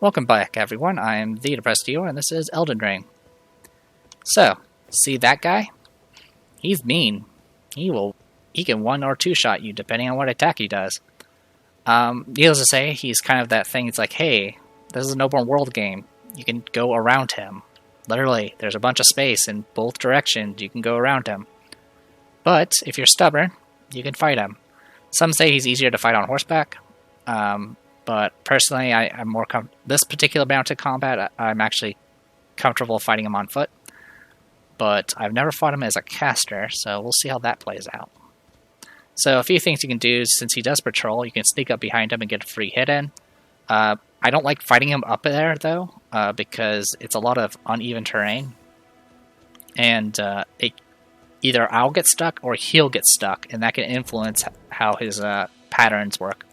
Welcome back, everyone. I am the Depressed Viewer, and this is Elden Ring. So, see that guy? He's mean. He can one or two shot you, depending on what attack he does. Needless to say, he's kind of that thing. It's like, hey, this is an open world game. You can go around him. Literally, there's a bunch of space in both directions. You can go around him. But if you're stubborn, you can fight him. Some say he's easier to fight on horseback. But personally, I'm more this particular mounted combat, I'm actually comfortable fighting him on foot. But I've never fought him as a caster, so we'll see how that plays out. So a few things you can do, since he does patrol, you can sneak up behind him and get a free hit in. I don't like fighting him up there, though, because it's a lot of uneven terrain. And either I'll get stuck or he'll get stuck, and that can influence how his patterns work.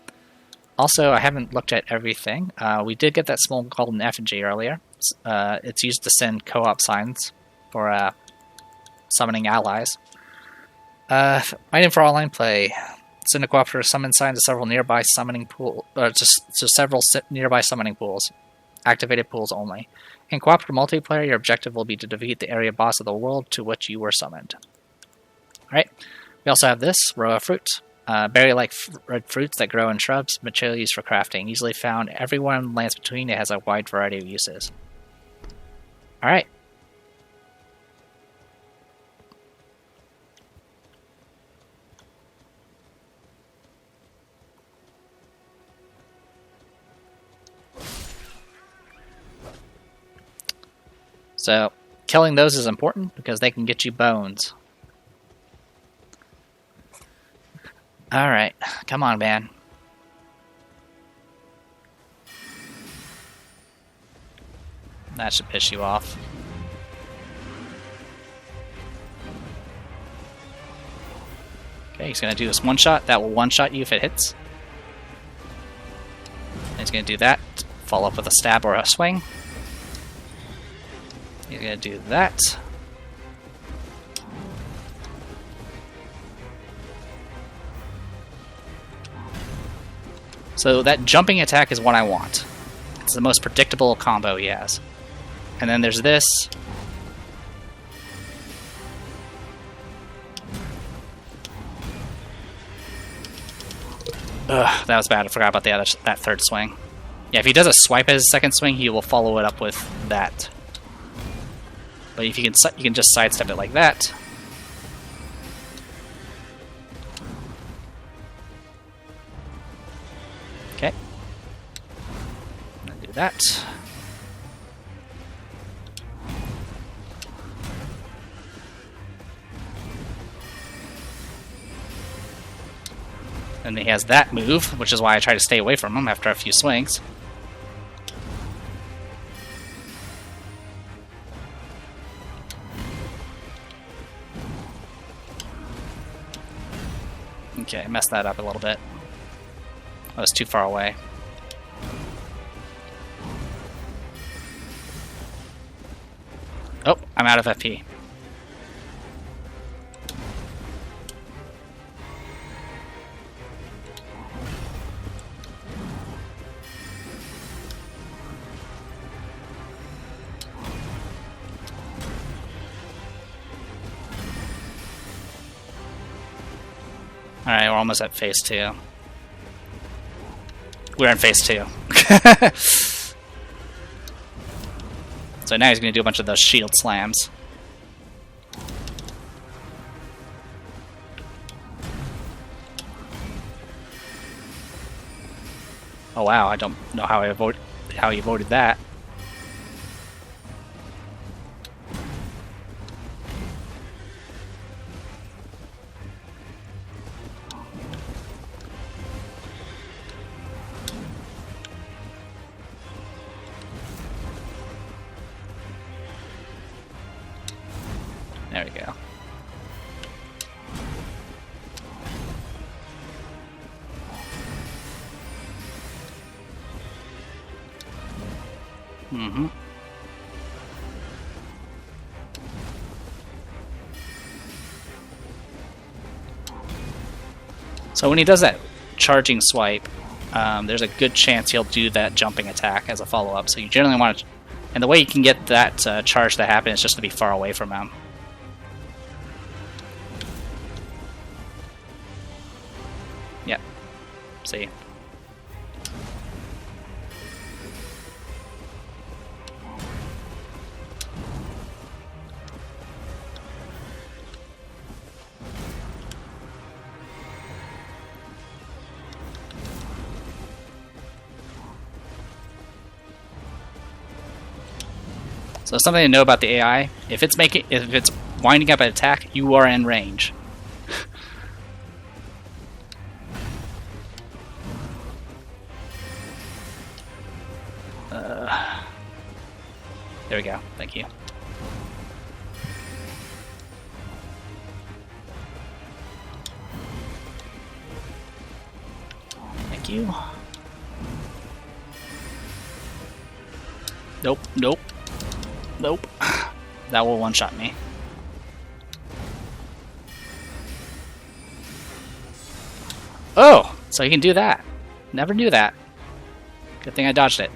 Also, I haven't looked at everything. We did get that small golden effigy earlier. It's used to send co-op signs for summoning allies. Maiden for online play. Send a cooperative summon sign to several nearby summoning pools. Several nearby summoning pools. Activated pools only. In cooperative multiplayer, your objective will be to defeat the area boss of the world to which you were summoned. Alright. We also have this, row of fruit. Berry-like red fruits that grow in shrubs, material used for crafting. Easily found everywhere in the lands between. It has a wide variety of uses. Alright. So, killing those is important because they can get you bones. Alright, come on, man. That should piss you off. Okay, he's gonna do this one shot. That will one shot you if it hits. And he's gonna do that. Follow up with a stab or a swing. He's gonna do that. So that jumping attack is what I want. It's the most predictable combo he has. And then there's this. Ugh, that was bad. I forgot about that third swing. Yeah, if he does a swipe as his second swing, he will follow it up with that. But if you can just sidestep it like that. Okay. Do that. And he has that move, which is why I try to stay away from him after a few swings. Okay, I messed that up a little bit. I was too far away. Oh, I'm out of FP. Alright, we're almost at phase 2. We're in phase 2. So now he's going to do a bunch of those shield slams. Oh wow, I don't know how he avoided that. There we go. Mm-hmm. So when he does that charging swipe, there's a good chance he'll do that jumping attack as a follow-up. So you generally want to... And the way you can get that charge to happen is just to be far away from him. Yep. See? So something to know about the AI: if it's winding up an attack, you are in range. There we go. Thank you. Thank you. Nope. Nope. Nope. That will one-shot me. Oh! So he can do that. Never knew that. Good thing I dodged it.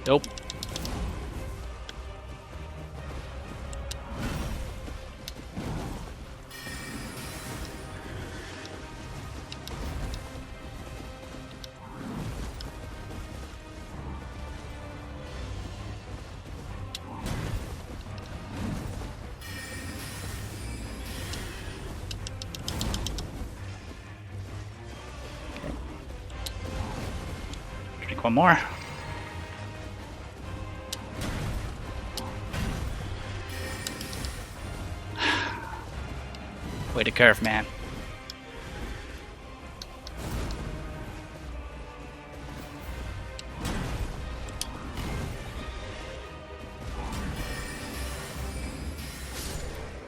Nope. Okay. Drink one more. Way to curve, man.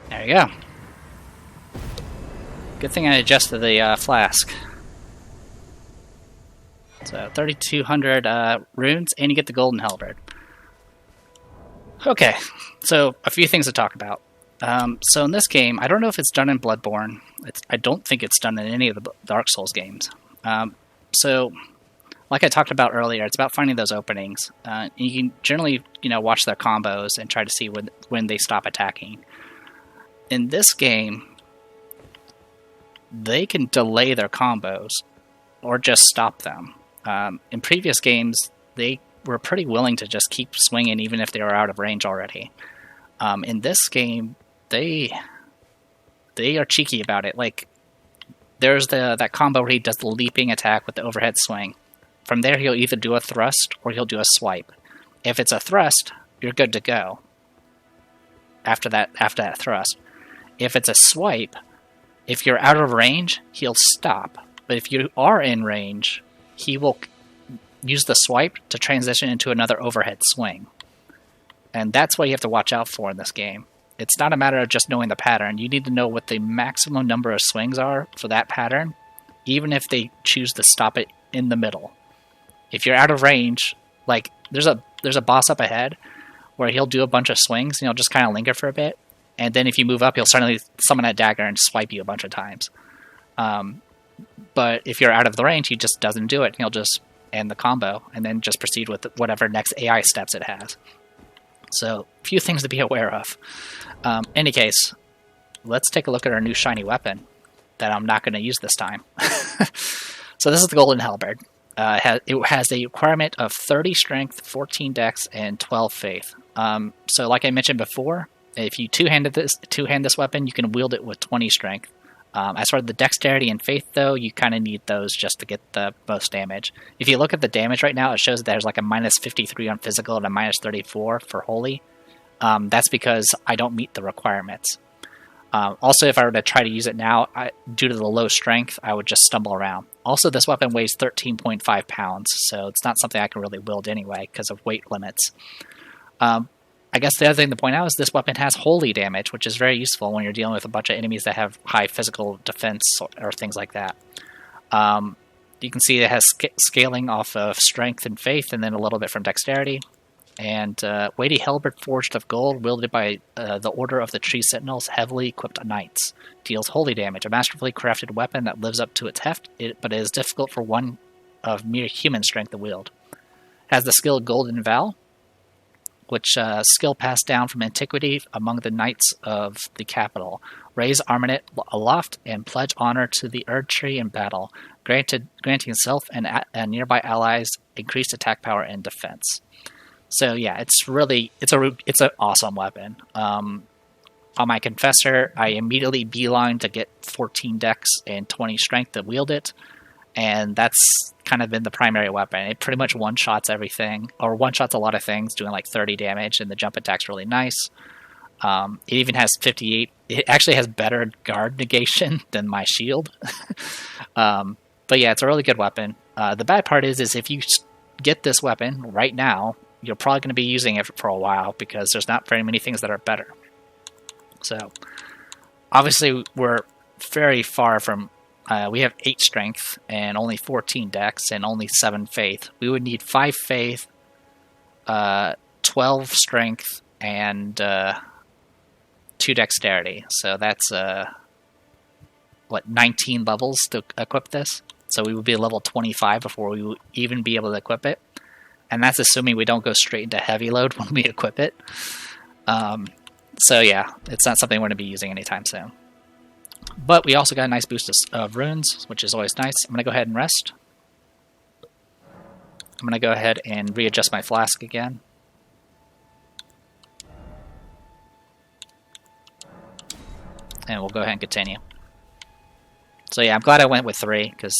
There you go. Good thing I adjusted the flask. So 3,200 runes, and you get the golden Hellbeard. Okay, so a few things to talk about. So in this game, I don't know if it's done in Bloodborne. I don't think it's done in any of the Dark Souls games. So, like I talked about earlier, it's about finding those openings. You can generally, watch their combos and try to see when they stop attacking. In this game, they can delay their combos or just stop them. In previous games, they were pretty willing to just keep swinging even if they were out of range already. In this game, they are cheeky about it. Like, there's that combo where he does the leaping attack with the overhead swing. From there, he'll either do a thrust or he'll do a swipe. If it's a thrust, you're good to go. After that thrust. If it's a swipe, if you're out of range, he'll stop. But if you are in range, he will use the swipe to transition into another overhead swing. And that's what you have to watch out for in this game. It's not a matter of just knowing the pattern. You need to know what the maximum number of swings are for that pattern, even if they choose to stop it in the middle. If you're out of range, like, there's a boss up ahead where he'll do a bunch of swings and he'll just kind of linger for a bit, and then if you move up, he'll suddenly summon that dagger and swipe you a bunch of times. But if you're out of the range, he just doesn't do it. He'll just end the combo and then just proceed with whatever next AI steps it has. So, a few things to be aware of. Any case, let's take a look at our new shiny weapon that I'm not going to use this time. So this is the Golden Hellbeard. It has a requirement of 30 strength, 14 dex, and 12 faith. So like I mentioned before, if you two-hand this weapon, you can wield it with 20 strength. As for the dexterity and faith, though, you kind of need those just to get the most damage. If you look at the damage right now, it shows that there's like a minus 53 on physical and a minus 34 for holy. That's because I don't meet the requirements. Also, if I were to try to use it now, due to the low strength, I would just stumble around. Also, this weapon weighs 13.5 pounds, so it's not something I can really wield anyway because of weight limits. I guess the other thing to point out is this weapon has holy damage, which is very useful when you're dealing with a bunch of enemies that have high physical defense or things like that. You can see it has scaling off of strength and faith, and then a little bit from dexterity. And weighty Hellbeard forged of gold, wielded by the Order of the Tree Sentinels, heavily equipped knights. Deals holy damage, a masterfully crafted weapon that lives up to its heft, but it is difficult for one of mere human strength to wield. Has the skill Golden Vow, which skill passed down from antiquity among the knights of the capital. Raise armament aloft and pledge honor to the Erd Tree in battle, granting self and nearby allies increased attack power and defense. So yeah, it's an awesome weapon. On my Confessor, I immediately beeline to get 14 dex and 20 strength to wield it, and that's kind of been the primary weapon. It pretty much one-shots everything, or one-shots a lot of things, doing like 30 damage, and the jump attack's really nice. It even has 58. It actually has better guard negation than my shield. But yeah, it's a really good weapon. The bad part is if you get this weapon right now, you're probably going to be using it for a while because there's not very many things that are better. So, obviously, we're very far from... we have 8 strength and only 14 dex and only 7 faith. We would need 5 faith, 12 strength, and 2 dexterity. So that's 19 levels to equip this. So we would be level 25 before we would even be able to equip it. And that's assuming we don't go straight into heavy load when we equip it. So yeah, it's not something we're going to be using anytime soon. But we also got a nice boost of runes, which is always nice. I'm going to go ahead and rest. I'm going to go ahead and readjust my flask again. And we'll go ahead and continue. So yeah, I'm glad I went with 3, because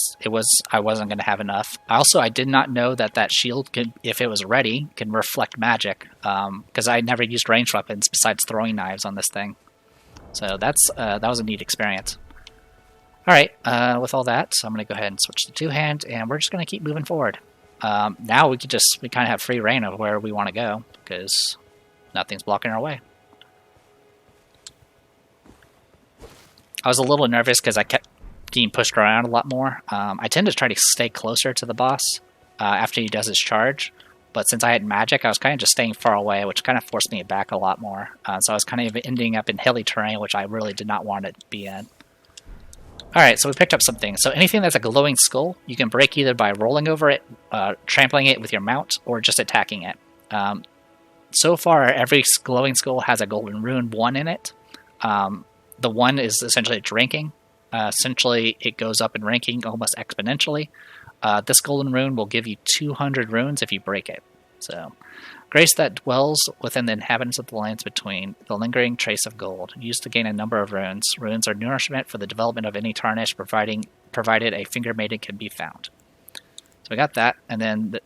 I wasn't going to have enough. I did not know that shield, if it was ready, can reflect magic, because I never used ranged weapons besides throwing knives on this thing. So that was a neat experience. Alright, with all that, so I'm going to go ahead and switch to 2-hand, and we're just going to keep moving forward. Now we kind of have free reign of where we want to go, because nothing's blocking our way. I was a little nervous because I kept getting pushed around a lot more. I tend to try to stay closer to the boss after he does his charge, but since I had magic, I was kind of just staying far away, which kind of forced me back a lot more. So I was kind of ending up in hilly terrain, which I really did not want to be in. Alright, so we picked up some things. So anything that's a glowing skull, you can break either by rolling over it, trampling it with your mount, or just attacking it. So far, every glowing skull has a golden rune 1 in it. The 1 is essentially its ranking. Essentially, it goes up in ranking almost exponentially. This golden rune will give you 200 runes if you break it. So, grace that dwells within the inhabitants of the lands between, the lingering trace of gold, used to gain a number of runes. Runes are nourishment for the development of any tarnish, provided a finger maiden can be found. So we got that, and then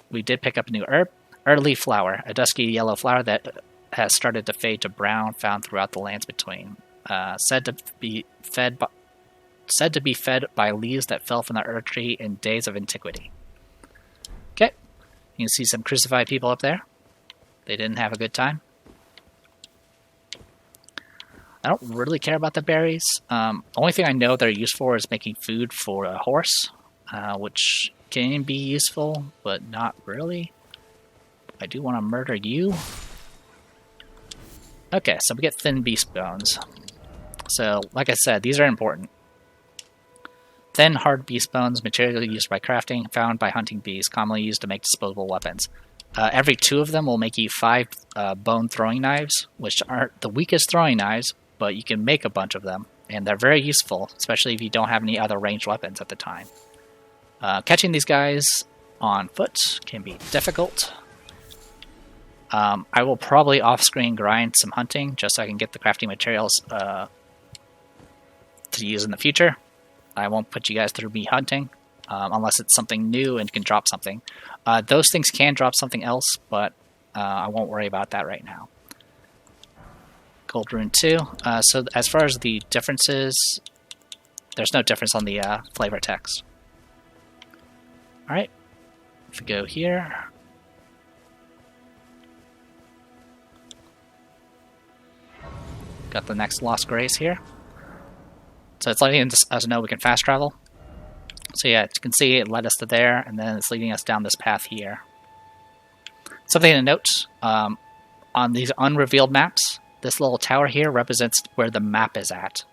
we did pick up a new herb, Early Flower, a dusky yellow flower that has started to fade to brown, found throughout the lands between. Said to be fed by leaves that fell from the Erd Tree in days of antiquity. Okay, you can see some crucified people up there. They didn't have a good time. I don't really care about the berries. Only thing I know they're used for is making food for a horse, which can be useful, but not really. I do want to murder you. Okay, so we get thin beast bones. So, like I said, these are important. Thin, hard beast bones, materially used by crafting, found by hunting bees, commonly used to make disposable weapons. Every 2 of them will make you 5 bone throwing knives, which aren't the weakest throwing knives, but you can make a bunch of them, and they're very useful, especially if you don't have any other ranged weapons at the time. Catching these guys on foot can be difficult. I will probably off-screen grind some hunting, just so I can get the crafting materials to use in the future. I won't put you guys through me hunting, unless it's something new and can drop something. Those things can drop something else, but I won't worry about that right now. Gold Rune 2. So as far as the differences, there's no difference on the flavor text. Alright, if we go here, Got the next Lost Grace here. So it's letting us know we can fast travel. So yeah, you can see it led us to there, and then it's leading us down this path here. Something to note, on these unrevealed maps, this little tower here represents where the map is at.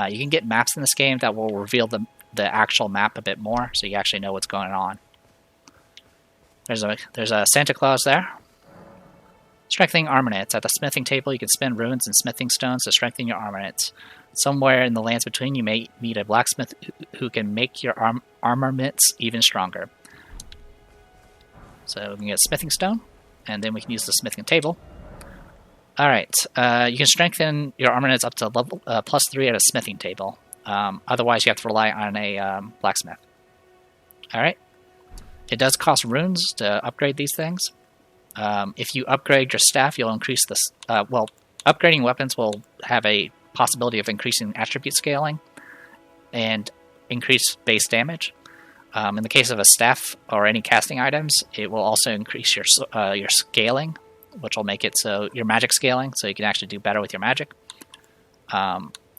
You can get maps in this game that will reveal the actual map a bit more, so you actually know what's going on. There's a Santa Claus there. Strengthening armaments. At the smithing table, you can spin runes and smithing stones to strengthen your armaments. Somewhere in the lands between, you may meet a blacksmith who can make your armaments even stronger. So we can get a smithing stone, and then we can use the smithing table. Alright, you can strengthen your armaments up to level +3 at a smithing table. Otherwise, you have to rely on a blacksmith. Alright. It does cost runes to upgrade these things. If you upgrade your staff, you'll increase this. Upgrading weapons will have a possibility of increasing attribute scaling and increase base damage. In the case of a staff or any casting items, it will also increase your scaling, which will make it so your magic scaling, so you can actually do better with your magic.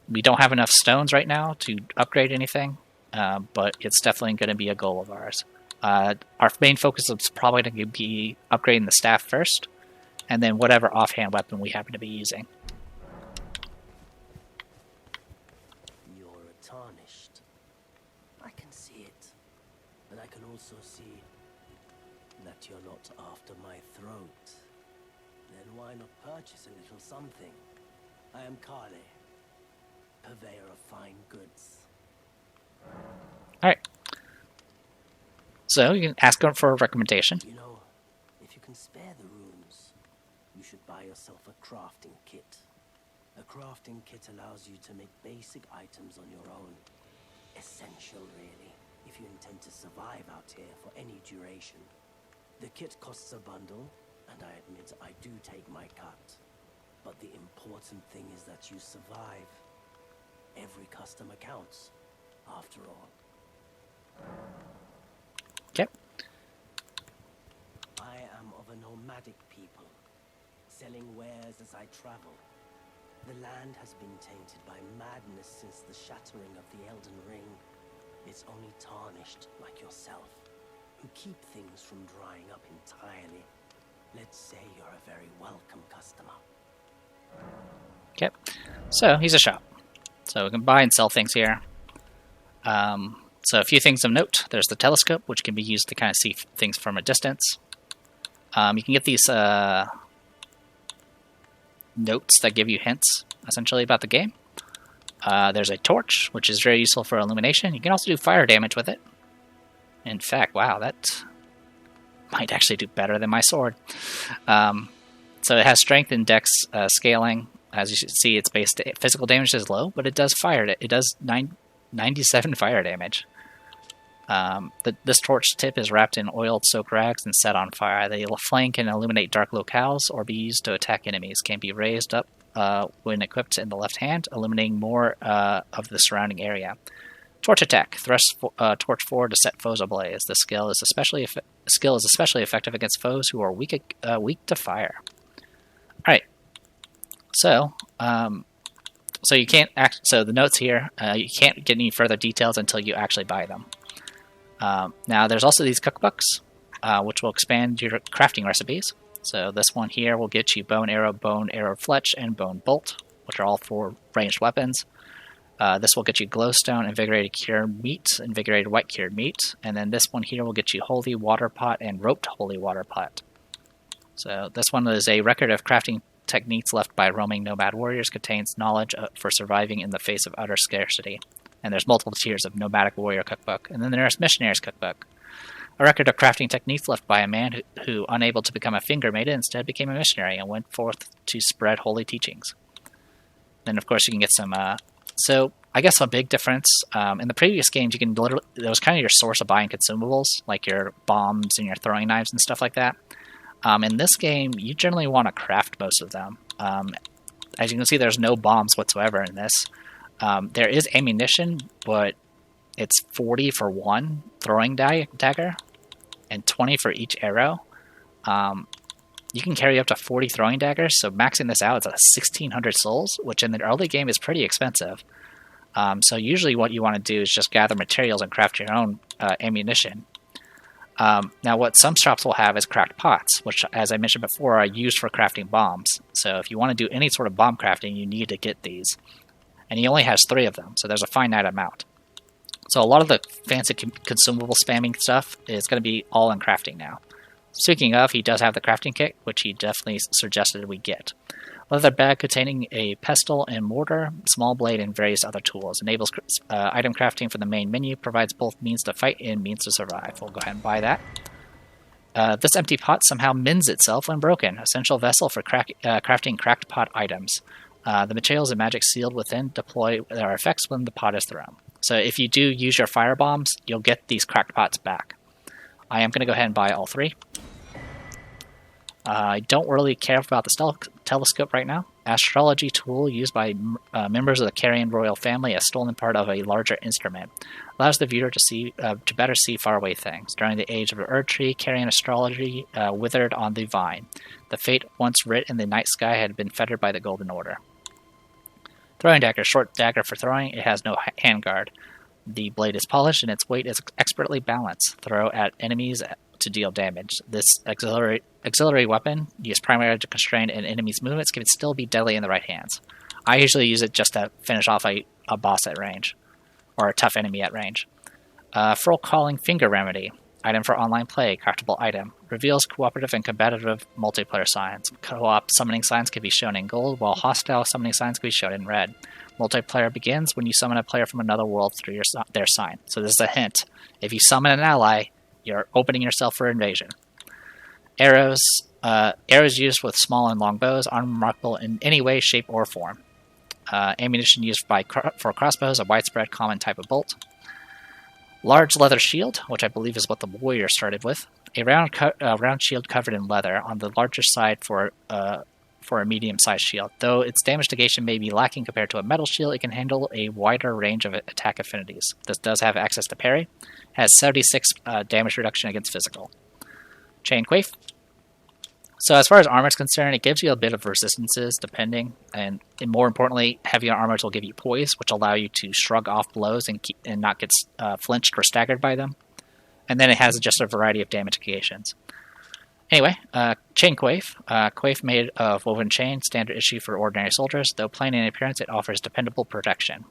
We don't have enough stones right now to upgrade anything, but it's definitely going to be a goal of ours. Our main focus is probably going to be upgrading the staff first, and then whatever offhand weapon we happen to be using. You're tarnished. I can see it, but I can also see that you're not after my throat. Then why not purchase a little something? I am Kale, purveyor of fine goods. Alright. So you can ask her for a recommendation. You know, if you can spare the runes, you should buy yourself a crafting kit. A crafting kit allows you to make basic items on your own. Essential, really, if you intend to survive out here for any duration. The kit costs a bundle, and I admit I do take my cut. But the important thing is that you survive. Every customer counts, after all. Okay. I am of a nomadic people, selling wares as I travel. The land has been tainted by madness since the shattering of the Elden Ring. It's only tarnished like yourself, who keep things from drying up entirely. Let's say you're a very welcome customer. Okay. So he's a shop. So we can buy and sell things here. So a few things of note. There's the telescope, which can be used to kind of see things from a distance. You can get these notes that give you hints, essentially, about the game. There's a torch, which is very useful for illumination. You can also do fire damage with it. In fact, wow, that might actually do better than my sword. So it has strength and dex scaling. As you should see, its base physical damage is low, but it does fire. It does 97 fire damage. This torch tip is wrapped in oiled soaked rags and set on fire. The flame can illuminate dark locales or be used to attack enemies. Can be raised up when equipped in the left hand, illuminating more of the surrounding area. Torch attack. Thrust torch forward to set foes ablaze. This skill is especially effective against foes who are weak to fire. All right. So you can't act. So the notes here, you can't get any further details until you actually buy them. Now there's also these cookbooks, which will expand your crafting recipes. So this one here will get you bone arrow fletch, and bone bolt, which are all 4 ranged weapons. This will get you glowstone, invigorated cured meat, invigorated white cured meat, and then this one here will get you holy water pot and roped holy water pot. So this one is a record of crafting techniques left by roaming nomad warriors, contains knowledge for surviving in the face of utter scarcity. And there's multiple tiers of nomadic warrior cookbook. And then there's missionary's cookbook, a record of crafting techniques left by a man who unable to become a finger maiden, instead became a missionary and went forth to spread holy teachings. Then of course you can get some. So I guess a big difference in the previous games, you can literally, that was kind of your source of buying consumables, like your bombs and your throwing knives and stuff like that. In this game, you generally want to craft most of them. As you can see, there's no bombs whatsoever in this. There is ammunition, but it's 40 for one throwing dagger, and 20 for each arrow. you can carry up to 40 throwing daggers, so maxing this out is at 1,600 souls, which in the early game is pretty expensive. So usually what you want to do is just gather materials and craft your own ammunition. Now what some shops will have is cracked pots, which, as I mentioned before, are used for crafting bombs. So if you want to do any sort of bomb crafting, you need to get these. And he only has 3 of them, so there's a finite amount. So a lot of the fancy consumable spamming stuff is going to be all in crafting now. Speaking of, he does have the crafting kit, which he definitely suggested we get. Leather bag containing a pestle and mortar, small blade, and various other tools. Enables item crafting from the main menu, provides both means to fight and means to survive. We'll go ahead and buy that. This empty pot somehow mends itself when broken. Essential vessel for crafting cracked pot items. The materials and magic sealed within deploy their effects when the pot is thrown. So if you do use your fire bombs, you'll get these cracked pots back. I am going to go ahead and buy all 3. I don't really care about the telescope right now. Astrology Tool, used by members of the Carrion royal family, a stolen part of a larger instrument. Allows the viewer to better see faraway things. During the age of the Erd Tree, Carrion astrology withered on the vine. The fate once writ in the night sky had been fettered by the Golden Order. Throwing dagger, short dagger for throwing. It has no handguard. The blade is polished and its weight is expertly balanced. Throw at enemies to deal damage. This auxiliary weapon, used primarily to constrain an enemy's movements, can still be deadly in the right hands. I usually use it just to finish off a boss at range, or a tough enemy at range. Furl Calling Finger Remedy, item for online play, craftable item. Reveals cooperative and competitive multiplayer signs. Co-op summoning signs can be shown in gold, while hostile summoning signs can be shown in red. Multiplayer begins when you summon a player from another world through their sign. So this is a hint. If you summon an ally, you're opening yourself for invasion. Arrows. Arrows used with small and long bows, unremarkable in any way, shape, or form. Ammunition used for crossbows, a widespread common type of bolt. Large leather shield, which I believe is what the warrior started with. A round shield covered in leather, on the larger side for a medium-sized shield. Though its damage negation may be lacking compared to a metal shield, it can handle a wider range of attack affinities. This does have access to parry. Has 76 damage reduction against physical. Chain Quaif. So as far as armor is concerned, it gives you a bit of resistances depending, and more importantly, heavier armors will give you poise, which allow you to shrug off blows and not get flinched or staggered by them. And then it has just a variety of damage negations. Anyway, Chain Quaif. Quaif made of woven chain, standard issue for ordinary soldiers. Though plain in appearance, it offers dependable protection.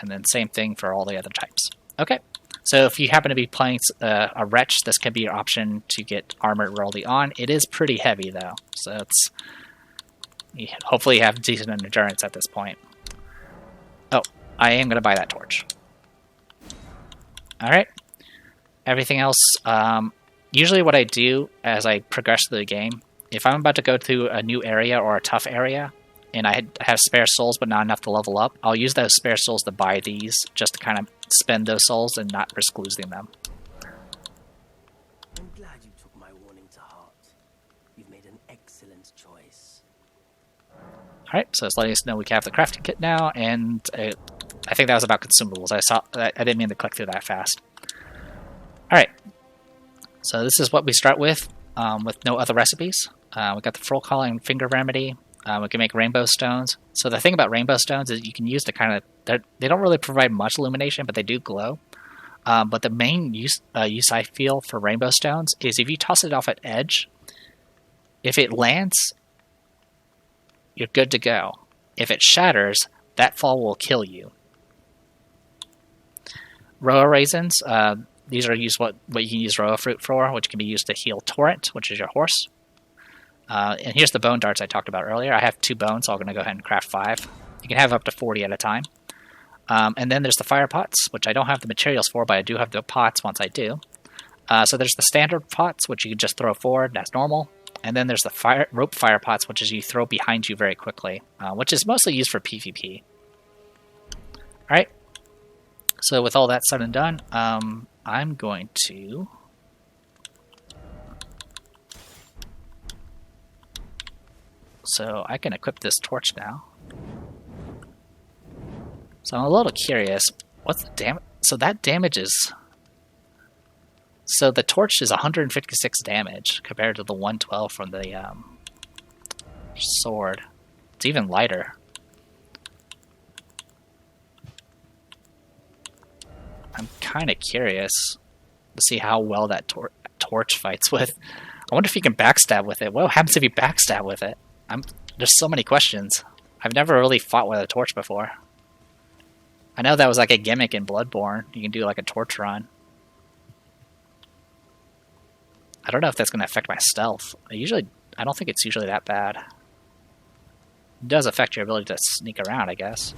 And then same thing for all the other types. Okay, so if you happen to be playing a Wretch, this could be your option to get armored early on. It is pretty heavy, though, so hopefully you have decent endurance at this point. Oh, I am going to buy that torch. Alright, everything else... usually what I do as I progress through the game, if I'm about to go through a new area or a tough area, and I have spare souls but not enough to level up, I'll use those spare souls to buy these, just to kind of spend those souls and not risk losing them. I'm glad you took my warning to heart. You've made an excellent choice. Alright, so it's letting us know we can have the crafting kit now, and I think that was about consumables. I didn't mean to click through that fast. Alright. So this is what we start with no other recipes. We got the Furl Calling Finger Remedy. We can make rainbow stones. So the thing about rainbow stones is you can use to kind of... They don't really provide much illumination, but they do glow. But the main use I feel for rainbow stones is if you toss it off at edge, if it lands, you're good to go. If it shatters, that fall will kill you. Roa raisins... these are used what you can use Roa fruit for, which can be used to heal Torrent, which is your horse. And here's the bone darts I talked about earlier. I have 2 bones, so I'm going to go ahead and craft 5. You can have up to 40 at a time. And then there's the fire pots, which I don't have the materials for, but I do have the pots once I do. So there's the standard pots, which you can just throw forward, that's normal. And then there's the rope fire pots, which is you throw behind you very quickly, which is mostly used for PvP. Alright. So with all that said and done, I'm going to... So I can equip this torch now. So I'm a little curious. What's the damage? So that damage is... So the torch is 156 damage compared to the 112 from the sword. It's even lighter. I'm kind of curious to see how well that torch fights with. I wonder if you can backstab with it. What happens if you backstab with it? There's so many questions. I've never really fought with a torch before. I know that was like a gimmick in Bloodborne. You can do like a torch run. I don't know if that's going to affect my stealth. I don't think it's usually that bad. It does affect your ability to sneak around, I guess.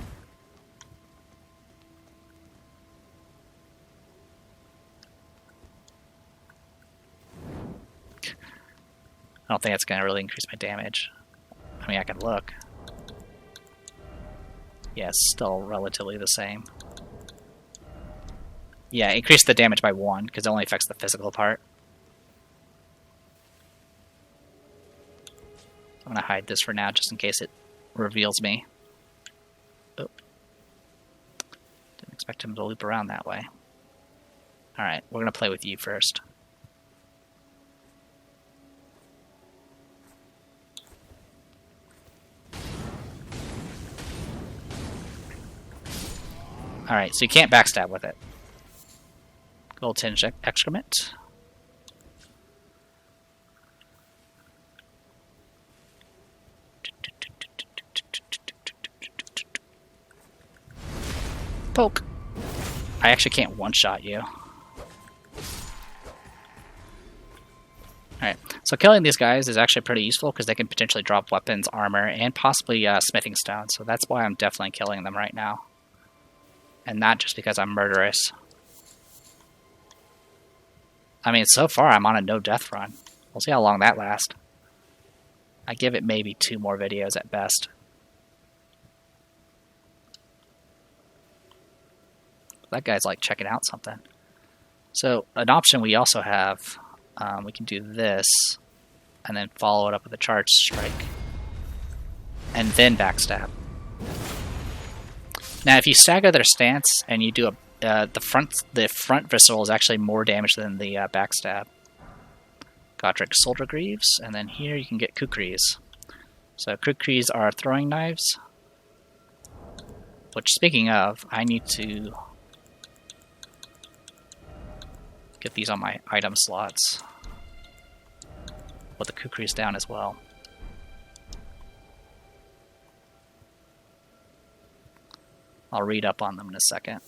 I don't think it's going to really increase my damage. I mean, I can look. Yeah, it's still relatively the same. Yeah, increase the damage by 1, because it only affects the physical part. I'm going to hide this for now, just in case it reveals me. Oh. Didn't expect him to loop around that way. Alright, we're going to play with you first. Alright, so you can't backstab with it. Gold tinge excrement. Poke. I actually can't one-shot you. Alright, so killing these guys is actually pretty useful because they can potentially drop weapons, armor, and possibly smithing stones. So that's why I'm definitely killing them right now. And not just because I'm murderous. I mean, so far I'm on a no-death run. We'll see how long that lasts. I give it maybe 2 more videos at best. That guy's like checking out something. So an option we also have, we can do this, and then follow it up with a charge strike, and then backstab. Now, if you stagger their stance and you do the front visceral is actually more damage than the backstab. Godric Soldier Greaves, and then here you can get Kukris. So Kukris are throwing knives. Which, speaking of, I need to get these on my item slots. Put the Kukris down as well. I'll read up on them in a second.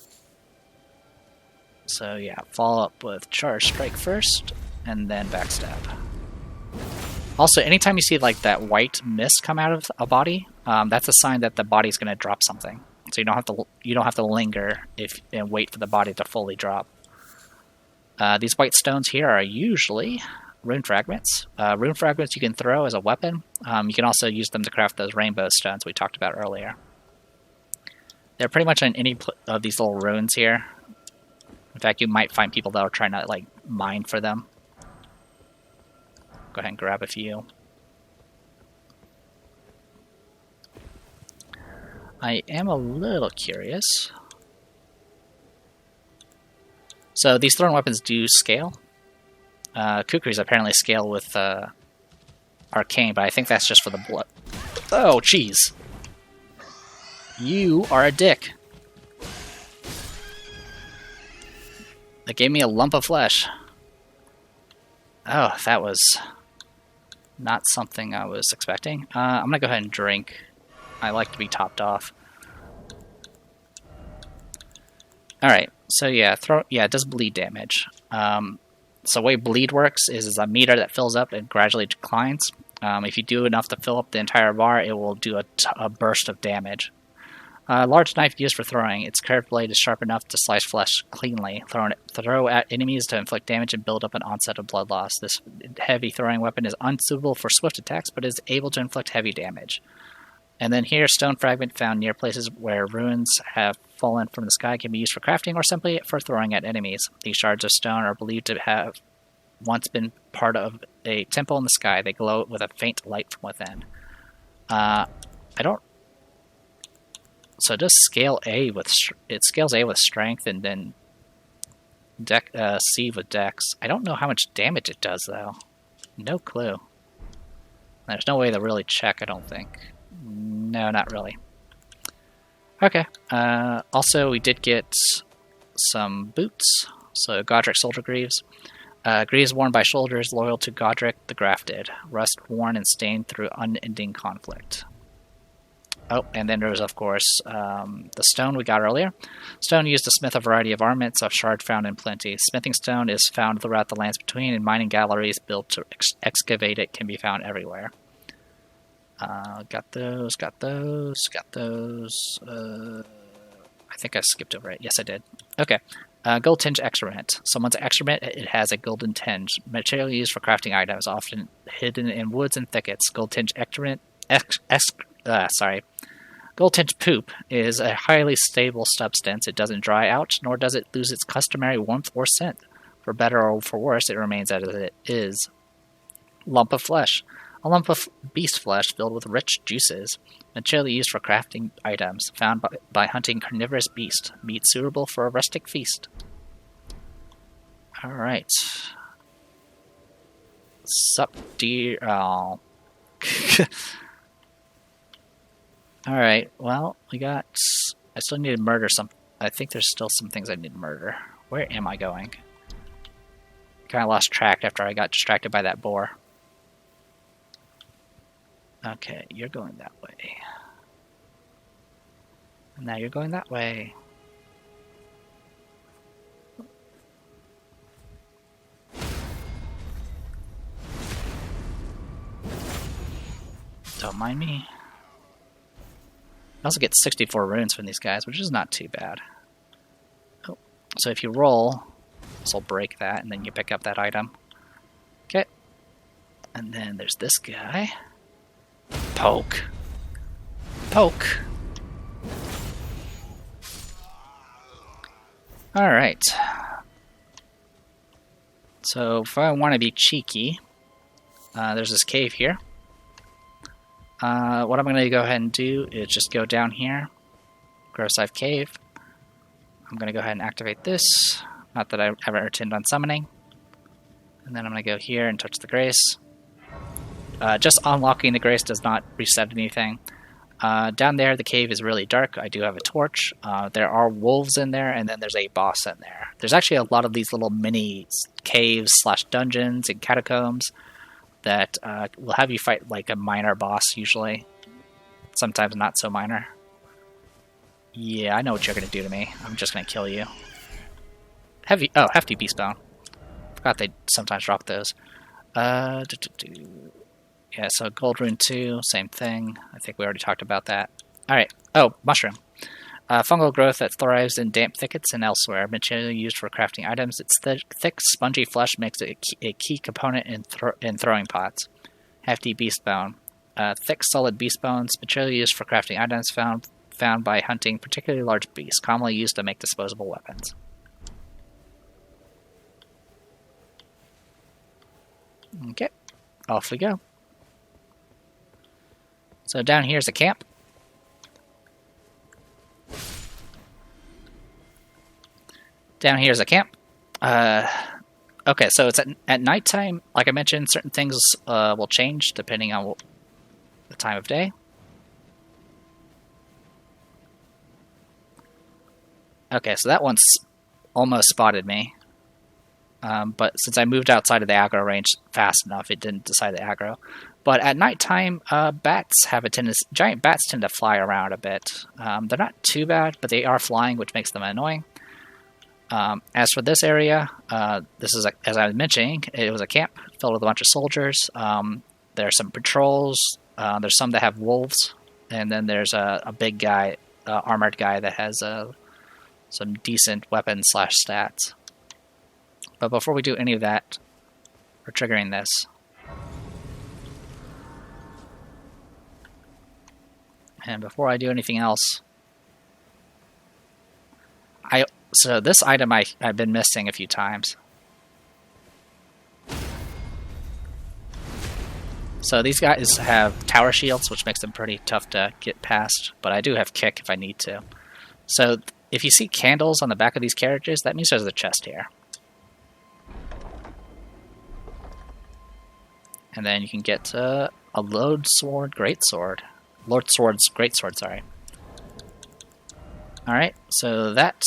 So yeah, follow up with Charge Strike first, and then Backstab. Also, anytime you see like that white mist come out of a body, that's a sign that the body's going to drop something. So you don't have to linger and wait for the body to fully drop. These white stones here are usually Rune Fragments. Rune Fragments you can throw as a weapon. You can also use them to craft those rainbow stones we talked about earlier. They're pretty much in any of these little runes here. In fact, you might find people that are trying to like mine for them. Go ahead and grab a few. I am a little curious. So these thrown weapons do scale. Kukris apparently scale with Arcane, but I think that's just for the blood. Oh, jeez. You are a dick. That gave me a lump of flesh. Oh, that was not something I was expecting. I'm gonna go ahead and drink. I like to be topped off. Alright, so yeah, it does bleed damage. So the way bleed works is a meter that fills up and gradually declines. If you do enough to fill up the entire bar, it will do a burst of damage. A large knife used for throwing. Its curved blade is sharp enough to slice flesh cleanly. Throw at enemies to inflict damage and build up an onset of blood loss. This heavy throwing weapon is unsuitable for swift attacks, but is able to inflict heavy damage. And then here, stone fragment found near places where ruins have fallen from the sky can be used for crafting or simply for throwing at enemies. These shards of stone are believed to have once been part of a temple in the sky. They glow with a faint light from within. So it does scale A with scales A with strength and then C with dex. I don't know how much damage it does though. No clue. There's no way to really check, I don't think. No, not really. Okay. Also, we did get some boots. So, Godric Soldier Greaves. Greaves worn by soldiers loyal to Godric the Grafted. Rust worn and stained through unending conflict. Oh, and then there's, of course, the stone we got earlier. Stone used to smith a variety of armaments, a shard found in plenty. Smithing stone is found throughout the lands between, and mining galleries built to excavate it can be found everywhere. Got those. I think I skipped over it. Yes, I did. Okay. Gold tinge excrement. Someone's excrement, it has a golden tinge. Material used for crafting items, often hidden in woods and thickets. Gold tinge excrement... Gold tinge poop is a highly stable substance. It doesn't dry out, nor does it lose its customary warmth or scent. For better or for worse, it remains as it is. Lump of flesh. A lump of beast flesh filled with rich juices. Material used for crafting items, found by hunting carnivorous beast. Meat suitable for a rustic feast. Alright. Sup, dear. Oh. Alright, well, we got... I still need to murder some... I think there's still some things I need to murder. Where am I going? Kinda lost track after I got distracted by that boar. Okay, you're going that way. And now you're going that way. Don't mind me. I also get 64 runes from these guys, which is not too bad. Oh, so if you roll, this will break that, and then you pick up that item. Okay. And then there's this guy. Poke. Poke. Alright. So if I want to be cheeky, there's this cave here. What I'm going to go ahead and do is just go down here. Grossive Cave. I'm going to go ahead and activate this. Not that I ever intend on summoning. And then I'm going to go here and touch the Grace. Just unlocking the Grace does not reset anything. Down there, the cave is really dark. I do have a torch. There are wolves in there, and then there's a boss in there. There's actually a lot of these little mini caves / dungeons and catacombs that will have you fight like a minor boss usually. Sometimes not so minor. Yeah, I know what you're going to do to me. I'm just going to kill you. Hefty Beastbone. Forgot they sometimes drop those. Yeah, so Gold Rune 2, same thing. I think we already talked about that. Alright. Oh, Mushroom. Fungal growth that thrives in damp thickets and elsewhere. Material used for crafting items. Its thick, spongy flesh makes it a key component in throwing pots. Hefty beast bone. Thick, solid beast bones. Material used for crafting items found by hunting particularly large beasts. Commonly used to make disposable weapons. Okay. Off we go. So down here's a camp. Down here's a camp. Okay, so it's at nighttime. Like I mentioned, certain things will change depending on the time of day. Okay, so that one's almost spotted me. But since I moved outside of the aggro range fast enough, it didn't decide to aggro. But at nighttime, bats have a tendency. Giant bats tend to fly around a bit. They're not too bad, but they are flying, which makes them annoying. As for this area, this is, as I was mentioning, it was a camp filled with a bunch of soldiers. There are some patrols. There's some that have wolves, and then there's a big guy, armored guy that has some decent weapons / stats. But before we do any of that, we're triggering this. And before I do anything else, so this item I've been missing a few times. So these guys have tower shields, which makes them pretty tough to get past, but I do have kick if I need to. So if you see candles on the back of these carriages, that means there's a chest here. And then you can get a Lord Sword Greatsword. Lord Sword's Greatsword, sorry. Alright, so that...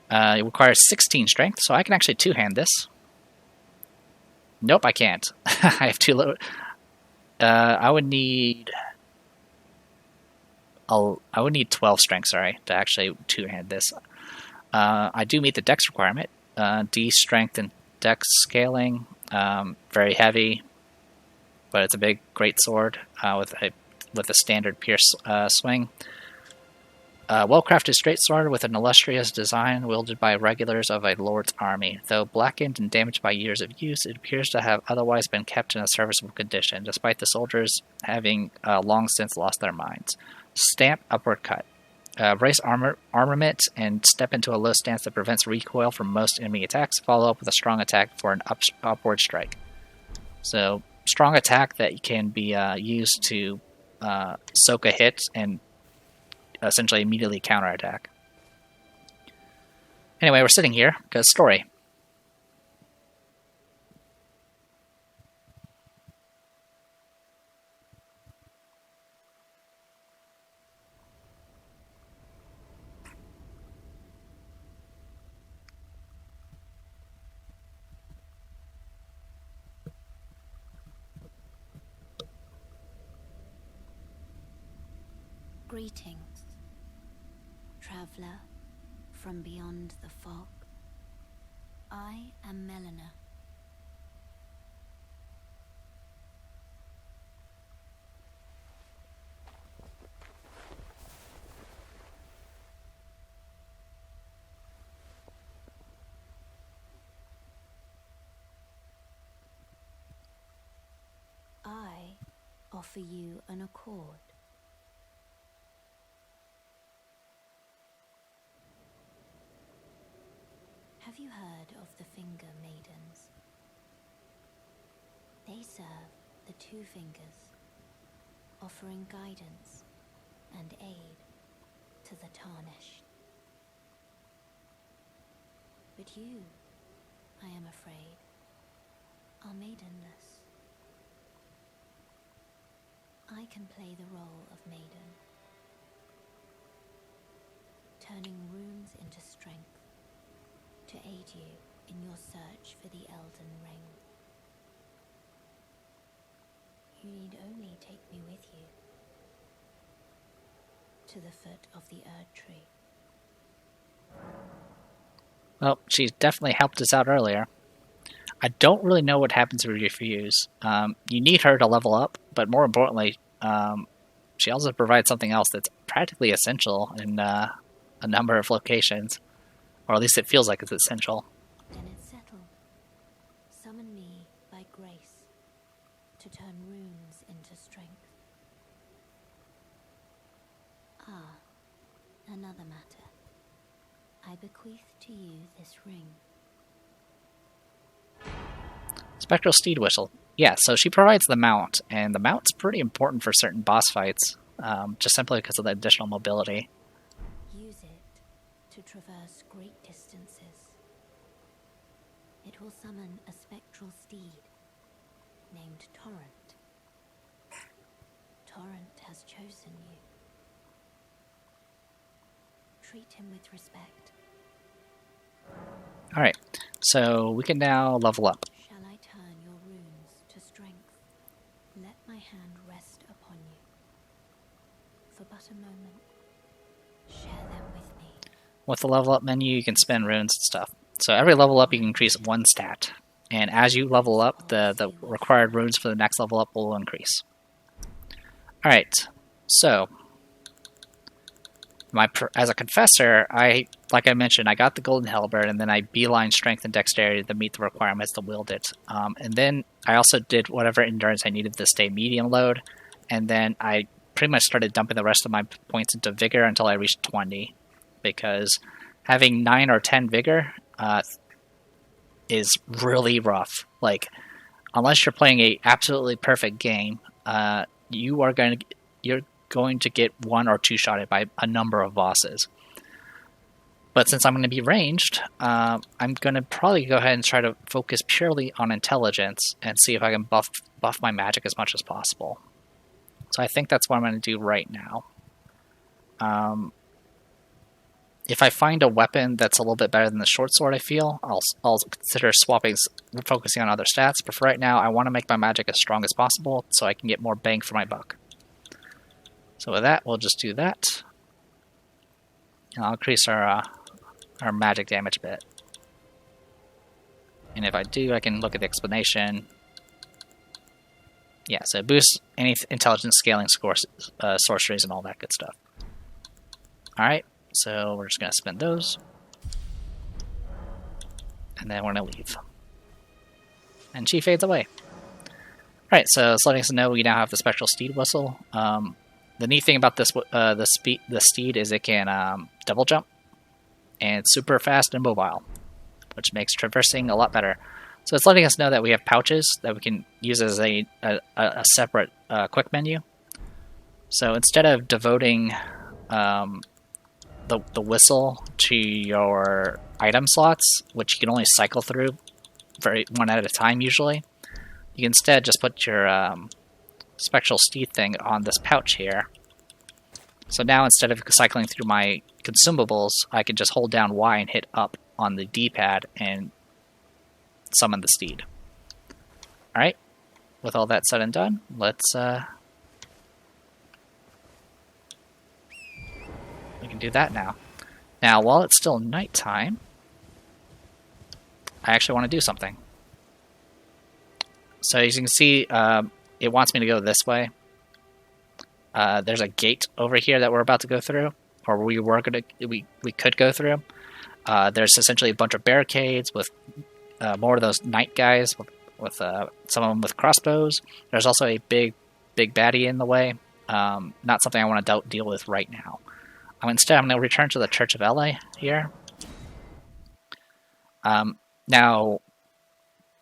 it requires 16 strength, so I can actually two-hand this. Nope, I can't. I have too low... I would need 12 strength, sorry, to actually two-hand this. I do meet the dex requirement. D strength and dex scaling. Very heavy, but it's a big great sword with a standard pierce swing. Well-crafted straight sword with an illustrious design wielded by regulars of a lord's army. Though blackened and damaged by years of use, it appears to have otherwise been kept in a serviceable condition, despite the soldiers having long since lost their minds. Stamp upward cut. Brace armament and step into a low stance that prevents recoil from most enemy attacks. Follow up with a strong attack for an upward strike. So, strong attack that can be used to soak a hit and essentially immediately counterattack. Anyway, we're sitting here because story. Greetings, traveller from beyond the fog. I am Melina. I offer you an accord. Have you heard of the Finger Maidens? They serve the two fingers, offering guidance and aid to the tarnished. But you, I am afraid, are maidenless. I can play the role of maiden, turning runes into strength to aid you in your search for the Elden Ring. You need only take me with you to the foot of the Erd Tree. Well, she's definitely helped us out earlier. I don't really know what happens if you refuse. You need her to level up, but more importantly, she also provides something else that's practically essential in a number of locations. Or at least it feels like it's essential. Then it's settled. Summon me by grace to turn runes into strength. Ah, another matter. I bequeath to you this ring. Spectral Steed Whistle. Yeah, so she provides the mount, and the mount's pretty important for certain boss fights, just simply because of the additional mobility. Use it to traverse great distances. It will summon a spectral steed named Torrent. Torrent has chosen you. Treat him with respect. Alright, so we can now level up. Shall I turn your runes to strength? Let my hand rest upon you. For but a moment, share them with me. With the level up menu, you can spend runes and stuff. So every level up, you can increase one stat. And as you level up, the required runes for the next level up will increase. Alright, so as a confessor, like I mentioned, I got the golden Hellbeard, and then I beeline strength and dexterity to meet the requirements to wield it. And then I also did whatever endurance I needed to stay medium load, and then I pretty much started dumping the rest of my points into vigor until I reached 20, because having 9 or 10 vigor is really rough. Like, unless you're playing a absolutely perfect game, you're going to get one or two shotted by a number of bosses. But since I'm going to be ranged, I'm going to probably go ahead and try to focus purely on intelligence and see if I can buff my magic as much as possible. So I think that's what I'm going to do right now. If I find a weapon that's a little bit better than the short sword, I feel, I'll consider focusing on other stats. But for right now, I want to make my magic as strong as possible so I can get more bang for my buck. So with that, we'll just do that. And I'll increase our magic damage a bit. And if I do, I can look at the explanation. Yeah, so it boosts any intelligence scaling scores, sorceries, and all that good stuff. Alright, so we're just going to spend those. And then we're going to leave. And she fades away. Alright, so it's letting us know we now have the Spectral Steed Whistle. The neat thing about this, the Steed is it can double jump. And it's super fast and mobile, which makes traversing a lot better. So it's letting us know that we have pouches that we can use as a separate quick menu. So instead of devoting the whistle to your item slots, which you can only cycle through one at a time usually, you can instead just put your Spectral Steed thing on this pouch here. So now instead of cycling through my consumables, I can just hold down Y and hit up on the D-pad and summon the steed. Alright, with all that said and done, let's we can do that now. Now, while it's still nighttime, I actually want to do something. So as you can see, it wants me to go this way. There's a gate over here that we're about to go through, or we could go through. There's essentially a bunch of barricades with more of those knight guys with some of them with crossbows. There's also a big baddie in the way. Not something I want to deal with right now. Instead, I'm going to return to the Church of LA here. Now,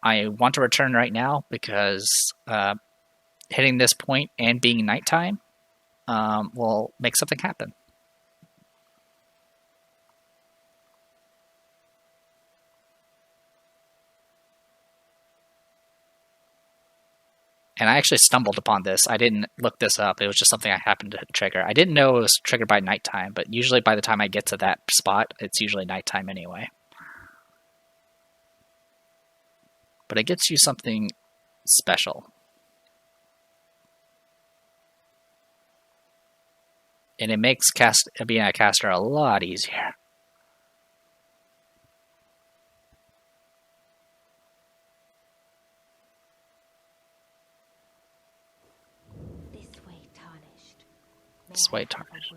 I want to return right now because hitting this point and being nighttime will make something happen. And I actually stumbled upon this. I didn't look this up. It was just something I happened to trigger. I didn't know it was triggered by nighttime, but usually by the time I get to that spot, it's usually nighttime anyway. But it gets you something special. And it makes being a caster a lot easier. This way tarnished.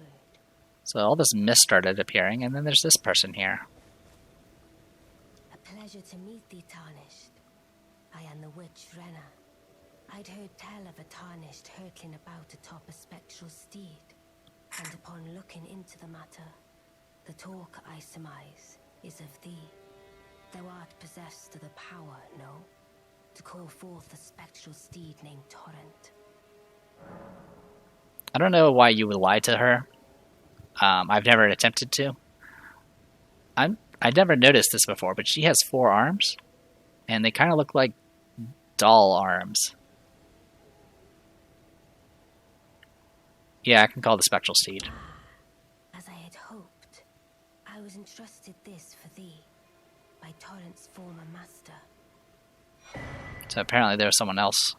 So all this mist started appearing, and then there's this person here. A pleasure to meet thee, Tarnished. I am the witch Rena. I'd heard tell of a Tarnished hurtling about atop a spectral steed, and upon looking into the matter, the talk I surmise is of thee. Thou art possessed of the power, no? To call forth a spectral steed named Torrent. I don't know why you would lie to her. I've never attempted to. I'd never noticed this before, but she has 4 arms, and they kind of look like doll arms. Yeah, I can call the Spectral Steed. As I had hoped, I was entrusted this for thee by Torrent's former master. So apparently there was someone else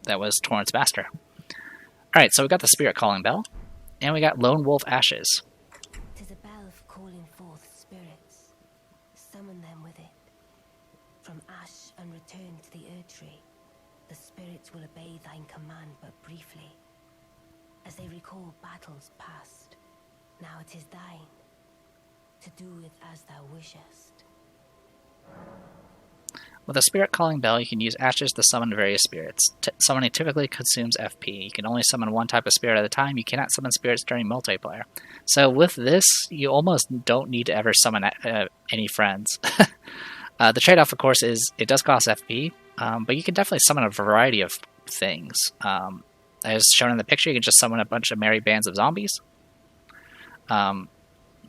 that was Torrent's master. Alright, so we got the Spirit Calling Bell, and we got Lone Wolf Ashes. 'Tis a bell calling forth spirits. Summon them with it. From ash and return to the Erdtree, the spirits will obey thine command but briefly. As they recall battles past, now it is thine, to do with as thou wishest. With a Spirit Calling Bell, you can use ashes to summon various spirits. Summoning typically consumes FP. You can only summon one type of spirit at a time. You cannot summon spirits during multiplayer. So with this, you almost don't need to ever summon any friends. The trade-off, of course, is it does cost FP, but you can definitely summon a variety of things. As shown in the picture, you can just summon a bunch of merry bands of zombies.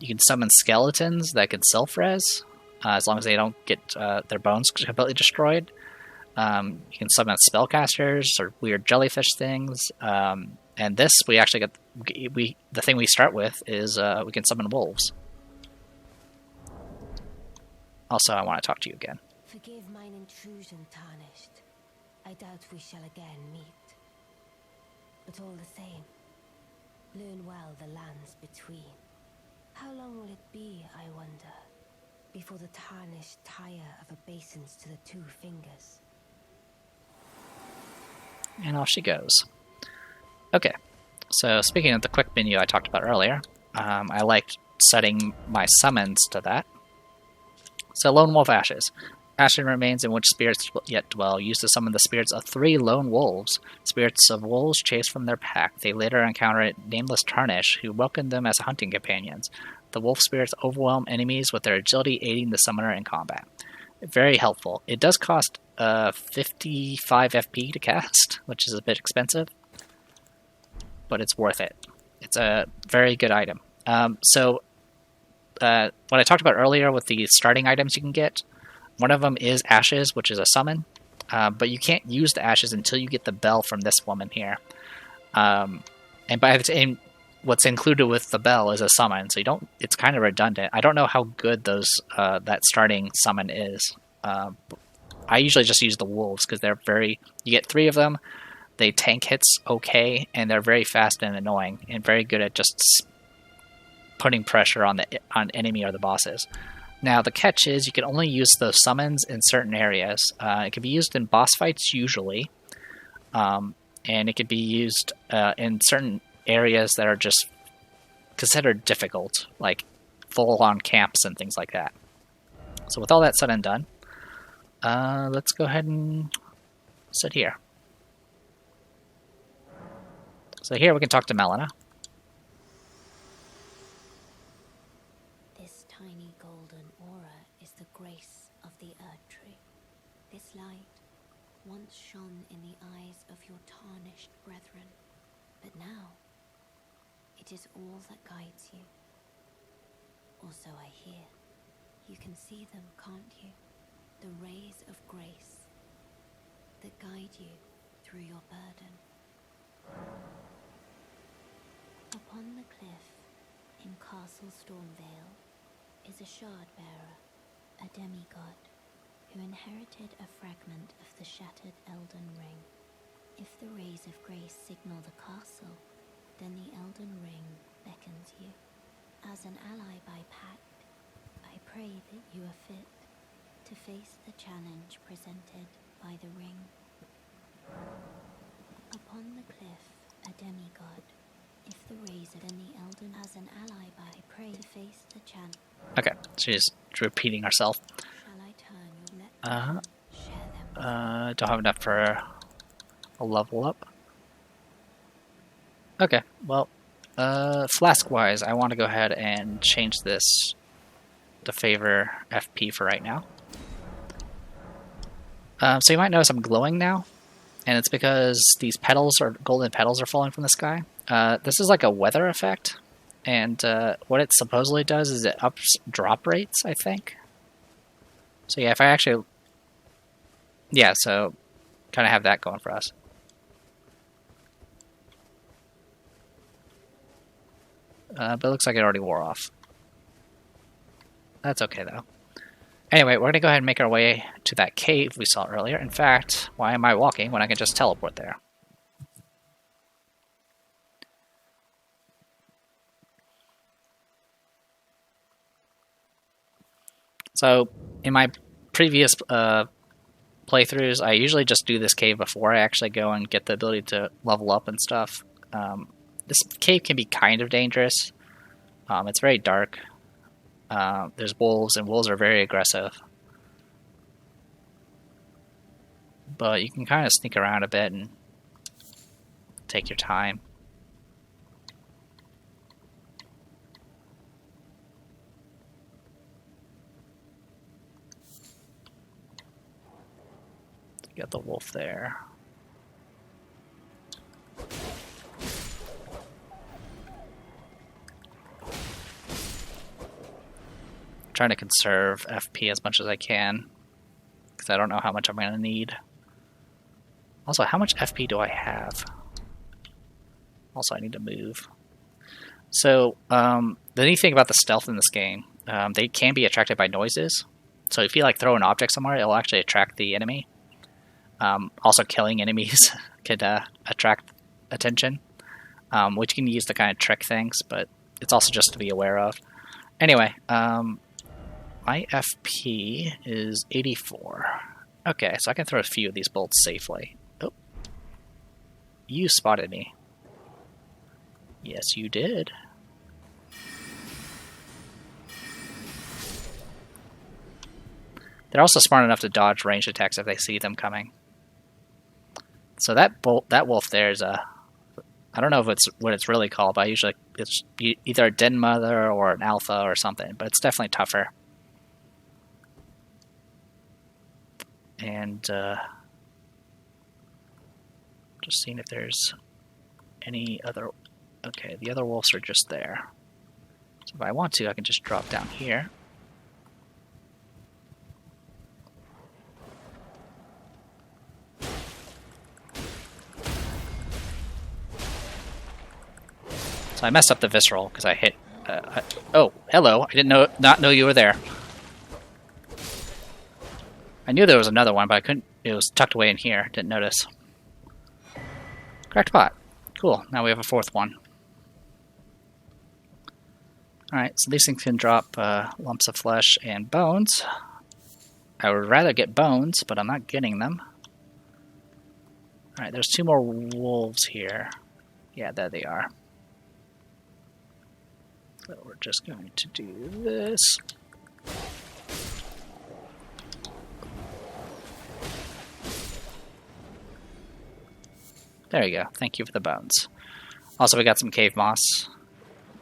You can summon skeletons that can self-res, as long as they don't get their bones completely destroyed. You can summon spellcasters or weird jellyfish things. And this, we actually get... the thing we start with is we can summon wolves. Also, I want to talk to you again. Forgive mine intrusion, Tarnished. I doubt we shall again meet. But all the same, learn well the lands between. How long will it be, I wonder, before the Tarnished tire of obeisance to the 2 fingers? And off she goes. Okay, so speaking of the quick menu I talked about earlier, I liked setting my summons to that. So, Lone Wolf Ashes. Ashen remains in which spirits yet dwell, used to summon the spirits of 3 lone wolves. Spirits of wolves chased from their pack. They later encounter a nameless Tarnish, who welcomed them as hunting companions. The wolf spirits overwhelm enemies with their agility, aiding the summoner in combat. Very helpful. It does cost 55 FP to cast, which is a bit expensive, but it's worth it. It's a very good item. What I talked about earlier with the starting items you can get, one of them is Ashes, which is a summon, but you can't use the Ashes until you get the bell from this woman here. And what's included with the bell is a summon, so you don't. It's kind of redundant. I don't know how good those that starting summon is. I usually just use the wolves because they're very. You get 3 of them. They tank hits okay, and they're very fast and annoying, and very good at just putting pressure on enemy or the bosses. Now the catch is you can only use those summons in certain areas. It can be used in boss fights usually, and it can be used in certain areas that are just considered difficult, like full-on camps and things like that. So with all that said and done, let's go ahead and sit here. So here we can talk to Melina. This tiny golden aura is the grace of the Earth Tree. This light once shone in the eyes of your tarnished brethren, but now it is all that guides you. Also I hear, you can see them, can't you? The rays of grace that guide you through your burden. Upon the cliff in Castle Stormvale is a shard bearer, a demigod, who inherited a fragment of the shattered Elden ring. If the rays of grace signal the castle, then the Elden ring beckons you. As an ally by pact, I pray that you are fit to face the challenge presented by the ring. Upon the cliff, a demigod. If the rays of the Elden as an ally by pray to face the challenge. Okay, she's repeating herself. Shall I turn your share them? Don't have enough for a level up. Okay, well, flask-wise, I want to go ahead and change this to favor FP for right now. So you might notice I'm glowing now, and it's because these petals, or golden petals, are falling from the sky. This is like a weather effect, and what it supposedly does is it ups drop rates, I think. So yeah, if I actually... Yeah, so kind of have that going for us. But it looks like it already wore off. That's okay, though. Anyway, we're going to go ahead and make our way to that cave we saw earlier. In fact, why am I walking when I can just teleport there? So, in my previous playthroughs, I usually just do this cave before I actually go and get the ability to level up and stuff. This cave can be kind of dangerous. It's very dark. There's wolves, and wolves are very aggressive. But you can kind of sneak around a bit and take your time. Got the wolf there. trying to conserve FP as much as I can, because I don't know how much I'm going to need. Also, how much FP do I have? Also, I need to move. So, the neat thing about the stealth in this game, they can be attracted by noises. So if you like throw an object somewhere, it'll actually attract the enemy. Also, killing enemies could attract attention, which you can use to kind of trick things, but it's also just to be aware of. Anyway, my FP is 84. Okay, so I can throw a few of these bolts safely. Oh, you spotted me. Yes, you did. They're also smart enough to dodge ranged attacks if they see them coming. So that wolf there is a... I don't know if it's what it's really called, but usually it's either a den mother or an alpha or something, but it's definitely tougher. And just seeing if there's any other... Okay, the other wolves are just there. So if I want to, I can just drop down here. So I messed up the visceral because I hit... oh, hello. I didn't not know you were there. I knew there was another one, but I couldn't... It was tucked away in here. Didn't notice. Cracked pot. Cool. Now we have a fourth one. Alright, so these things can drop lumps of flesh and bones. I would rather get bones, but I'm not getting them. Alright, there's two more wolves here. Yeah, there they are. So we're just going to do this. There you go. Thank you for the bones. Also, we got some cave moss,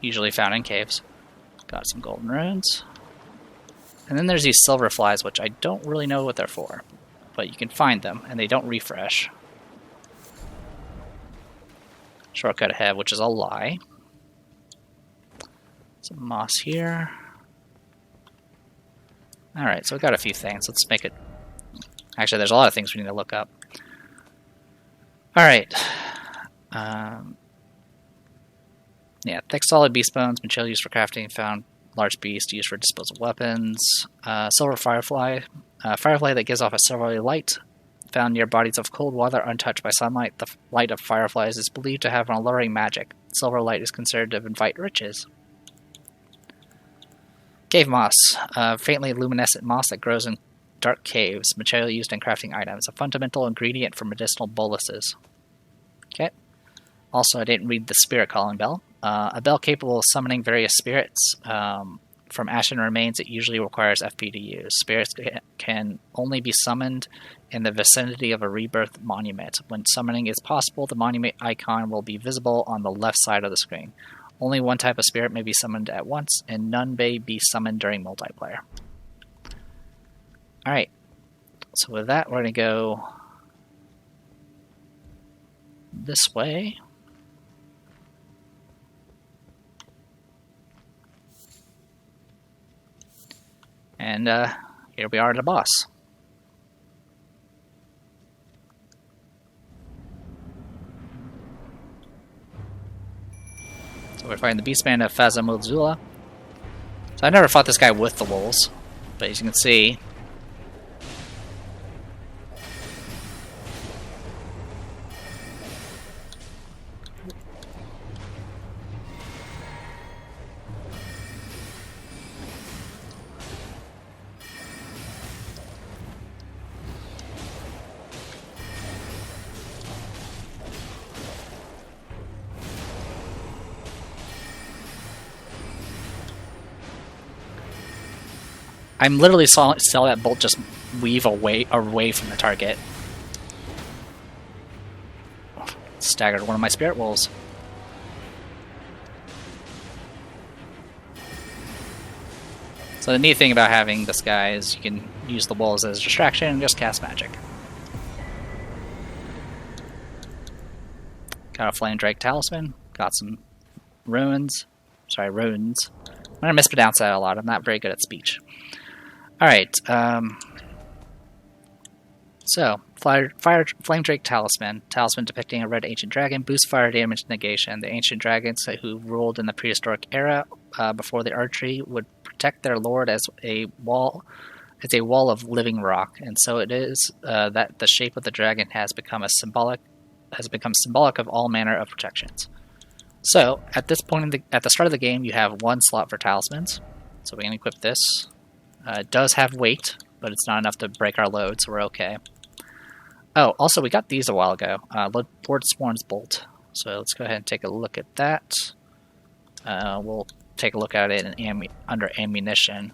usually found in caves. Got some golden runes. And then there's these silver flies, which I don't really know what they're for. But you can find them, and they don't refresh. Shortcut ahead, which is a lie. Some moss here. Alright, so we got a few things. Let's make it... Actually, there's a lot of things we need to look up. Alright. Yeah, thick solid beast bones, material used for crafting, found large beast, used for disposal weapons. Silver Firefly. Firefly that gives off a silvery light. Found near bodies of cold water untouched by sunlight. The light of fireflies is believed to have an alluring magic. Silver light is considered to invite riches. Cave moss. Faintly luminescent moss that grows in dark caves. Material used in crafting items. A fundamental ingredient for medicinal boluses. Okay. Also, I didn't read the spirit calling bell. A bell capable of summoning various spirits from ashen remains. It usually requires FP to use. Spirits can only be summoned in the vicinity of a rebirth monument. When summoning is possible, the monument icon will be visible on the left side of the screen. Only one type of spirit may be summoned at once, and none may be summoned during multiplayer. Alright, so with that, we're going to go this way. And here we are at the boss. So we're fighting the Beastman of Phasmodzula. So I never fought this guy with the wolves, but as you can see, I'm literally saw that bolt just weave away from the target. Staggered one of my spirit wolves. So the neat thing about having this guy is you can use the wolves as a distraction and just cast magic. Got a Flame Drake Talisman. Got some runes. I'm going to mispronounce that a lot. I'm not very good at speech. Alright, so, Flame Drake Talisman. Talisman depicting a red ancient dragon. Boosts fire damage negation. The ancient dragons who ruled in the prehistoric era before the Erdtree would protect their lord as a wall of living rock. And so it is that the shape of the dragon has become symbolic of all manner of protections. So, at this point at the start of the game, you have one slot for talismans. So we can equip this. It does have weight, but it's not enough to break our load, so we're okay. Oh, also we got these a while ago. Lord Sworn's Bolt. So let's go ahead and take a look at that. We'll take a look at it under ammunition.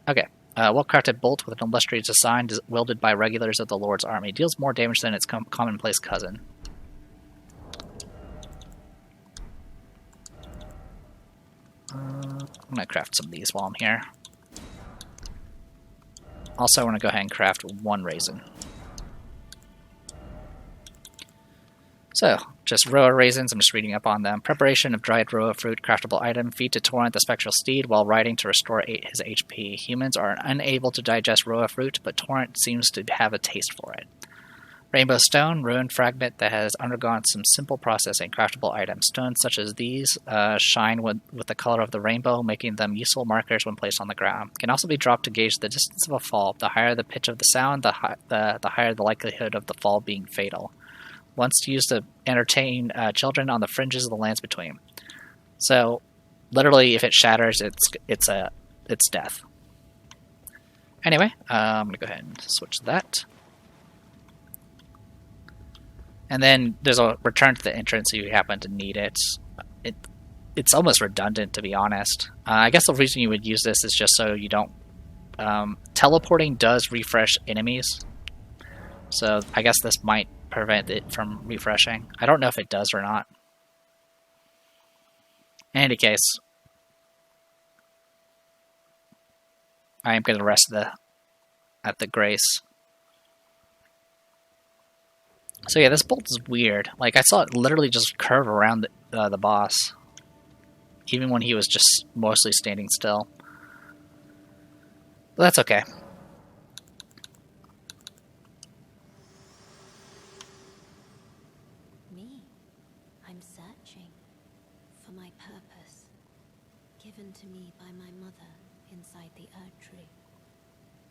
Okay. Well-crafted bolt with an illustrious design wielded by regulars of the Lord's army. Deals more damage than its commonplace cousin. I'm going to craft some of these while I'm here. Also, I want to go ahead and craft one Resin. So, just Roa raisins, I'm just reading up on them. Preparation of dried Roa fruit, craftable item. Feed to Torrent, the spectral steed, while riding to restore his HP. Humans are unable to digest Roa fruit, but Torrent seems to have a taste for it. Rainbow stone, Rune Fragment that has undergone some simple processing. Craftable items. Stones such as these shine with the color of the rainbow, making them useful markers when placed on the ground. Can also be dropped to gauge the distance of a fall. The higher the pitch of the sound, the higher the likelihood of the fall being fatal. Once used to entertain children on the fringes of the lands between. So, literally, if it shatters, it's death. Anyway, I'm gonna go ahead and switch that. And then there's a return to the entrance if you happen to need it. It's almost redundant, to be honest. I guess the reason you would use this is just so you don't... teleporting does refresh enemies. So I guess this might prevent it from refreshing. I don't know if it does or not. In any case, I am going to rest at the Grace. So yeah, this bolt is weird. Like, I saw it literally just curve around the boss. Even when he was just mostly standing still. But that's okay. Me? I'm searching for my purpose, given to me by my mother inside the Erdtree.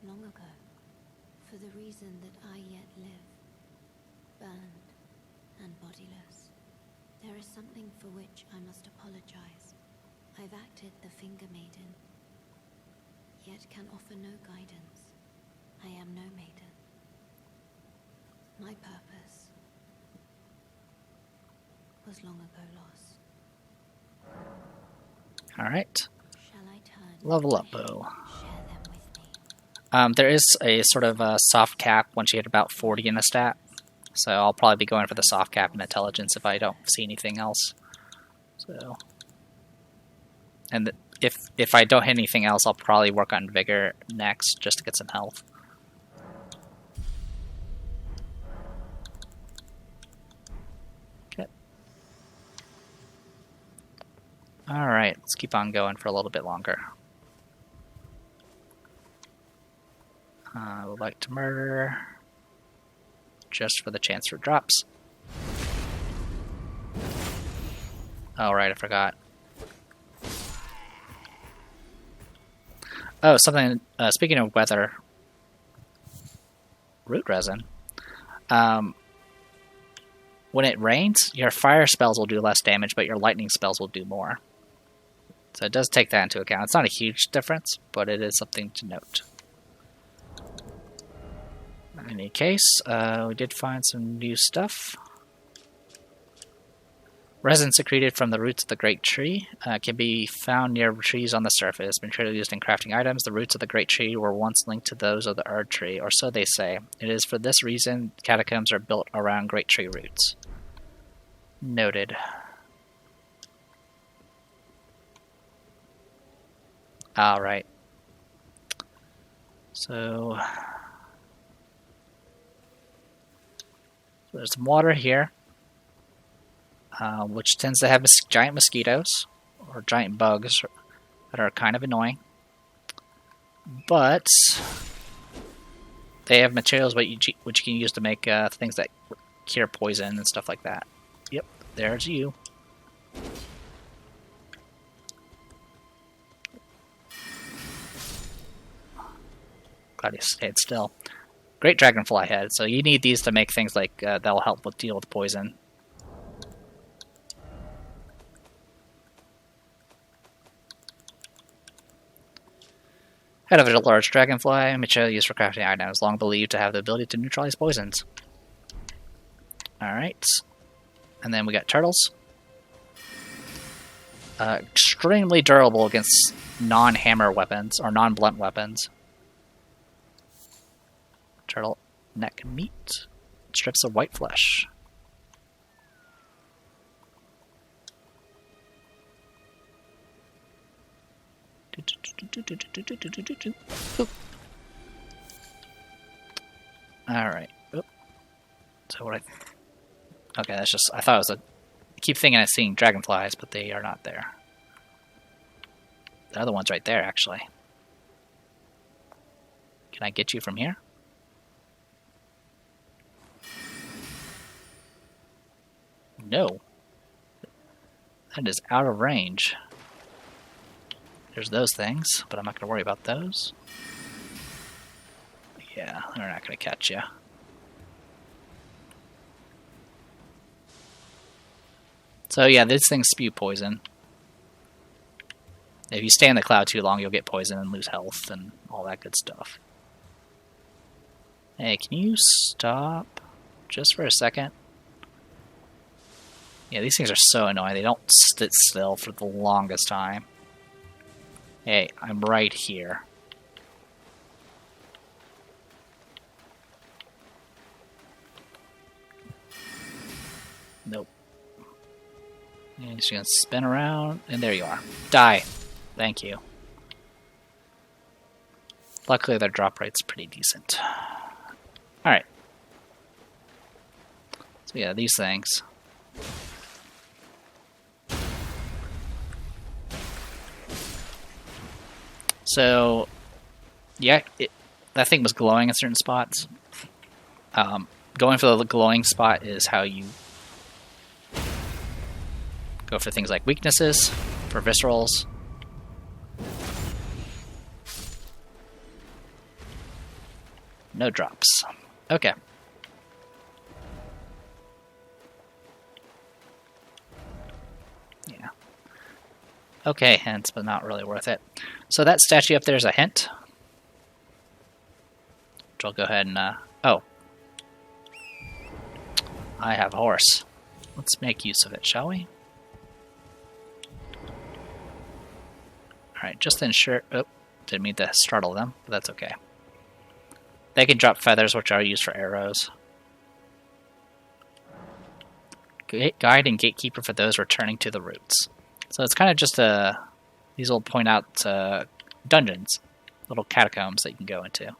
Long ago, for the reason that I yet live. Burned and bodiless. There is something for which I must apologize. I've acted the finger maiden, yet can offer no guidance. I am no maiden. My purpose was long ago lost. Alright. Shall I turn? Level up, Bo. Share them with me. There is a sort of a soft cap once you hit about 40 in the stat. So I'll probably be going for the soft cap and intelligence if I don't see anything else. So, and if I don't hit anything else, I'll probably work on vigor next just to get some health. Okay. All right, let's keep on going for a little bit longer. I would like to murder. Just for the chance for drops. Oh, right, I forgot. Oh, something, speaking of weather. Root resin. When it rains, your fire spells will do less damage, but your lightning spells will do more. So it does take that into account. It's not a huge difference, but it is something to note. In any case, we did find some new stuff. Resin secreted from the roots of the great tree can be found near trees on the surface. Material used in crafting items, the roots of the great tree were once linked to those of the Erdtree, or so they say. It is for this reason catacombs are built around great tree roots. Noted. Alright. So... there's some water here, which tends to have giant mosquitoes. or giant bugs that are kind of annoying. But they have materials which you can use to make things that cure poison and stuff like that. Yep, there's you. Glad you stayed still. Great dragonfly head. So you need these to make things like that'll help deal with poison. Head of a large dragonfly, material used for crafting items, long believed to have the ability to neutralize poisons. Alright. And then we got turtles. Extremely durable against non-hammer weapons, or non-blunt weapons. Turtle neck meat. Strips of white flesh. Alright. So what okay, that's just... I thought it was I keep thinking I'm seeing dragonflies, but they are not there. The other one's right there, actually. Can I get you from here? No. That is out of range. There's those things, but I'm not going to worry about those. Yeah, they're not going to catch you. So yeah, these things spew poison. If you stay in the cloud too long, you'll get poison and lose health and all that good stuff. Hey, can you stop just for a second? Yeah, these things are so annoying. They don't sit still for the longest time. Hey, I'm right here. Nope. You're just gonna spin around, and there you are. Die. Thank you. Luckily, their drop rate's pretty decent. Alright. So yeah, these things. So, yeah, that thing was glowing in certain spots. Going for the glowing spot is how you go for things like weaknesses, for viscerals. No drops. Okay. Yeah. Okay, hints, but not really worth it. So that statue up there is a hint. Which I'll go ahead and, oh. I have a horse. Let's make use of it, shall we? Alright, just to ensure... Oh, didn't mean to startle them, but that's okay. They can drop feathers, which are used for arrows. Guide and gatekeeper for those returning to the roots. So it's kind of just a... These will point out dungeons, little catacombs that you can go into.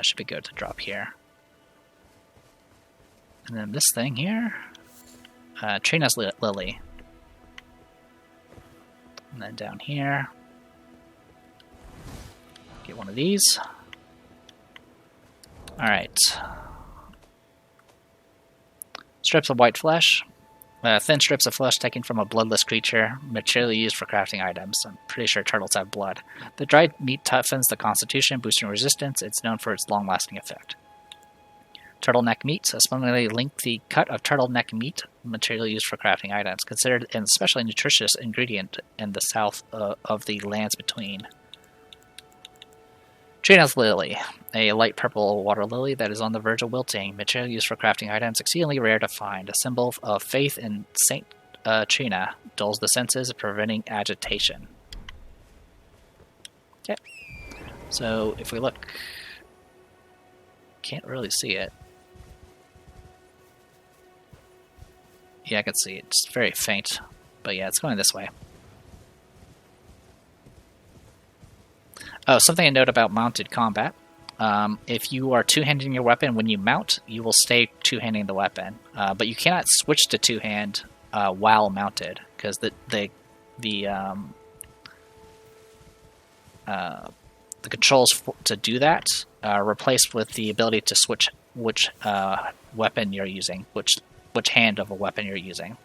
Should be good to drop here. And then this thing here, Trina's Lily. And then down here, get one of these. Alright. Strips of white flesh. Thin strips of flesh taken from a bloodless creature, materially used for crafting items. I'm pretty sure turtles have blood. The dried meat toughens the constitution, boosting resistance. It's known for its long-lasting effect. Turtleneck meat, a splendidly lengthy cut of turtleneck meat, materially used for crafting items, considered an especially nutritious ingredient in the south of the lands between. Trina's Lily, a light purple water lily that is on the verge of wilting, material used for crafting items, exceedingly rare to find. A symbol of faith in Saint Trina, dulls the senses, preventing agitation. Okay, so if we look, can't really see it. Yeah, I can see it. It's very faint, but yeah, it's going this way. Oh, something to note about mounted combat. If you are two-handing your weapon when you mount, you will stay two-handing the weapon. But you cannot switch to two-hand while mounted, because the the controls to do that are replaced with the ability to switch which weapon you're using, which hand of a weapon you're using.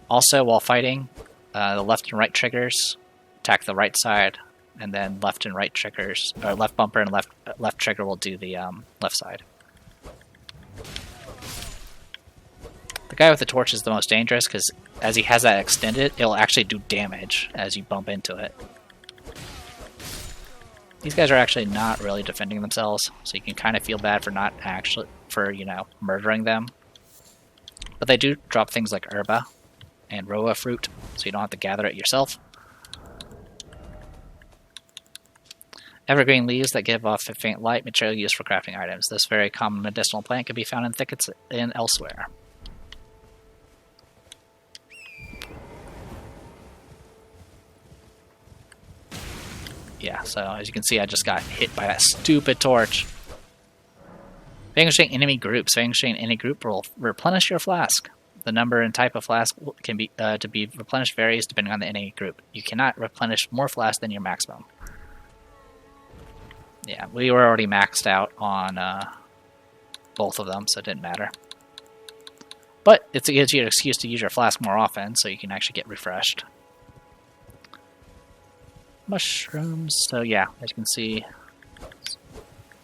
Also, while fighting, the left and right triggers attack the right side, and then left and right triggers, or left bumper and left trigger will do the left side. The guy with the torch is the most dangerous because as he has that extended, it'll actually do damage as you bump into it. These guys are actually not really defending themselves, so you can kind of feel bad for not actually, murdering them. But they do drop things like herba and roa fruit, so you don't have to gather it yourself. Evergreen leaves that give off a faint light, material used for crafting items. This very common medicinal plant can be found in thickets and elsewhere. Yeah, so as you can see, I just got hit by that stupid torch. Vanquishing enemy groups. Vanquishing any group will replenish your flask. The number and type of flask can be to be replenished varies depending on the enemy group. You cannot replenish more flasks than your maximum. Yeah, we were already maxed out on both of them, so it didn't matter. But it gives you an excuse to use your flask more often, so you can actually get refreshed. Mushrooms. So yeah, as you can see,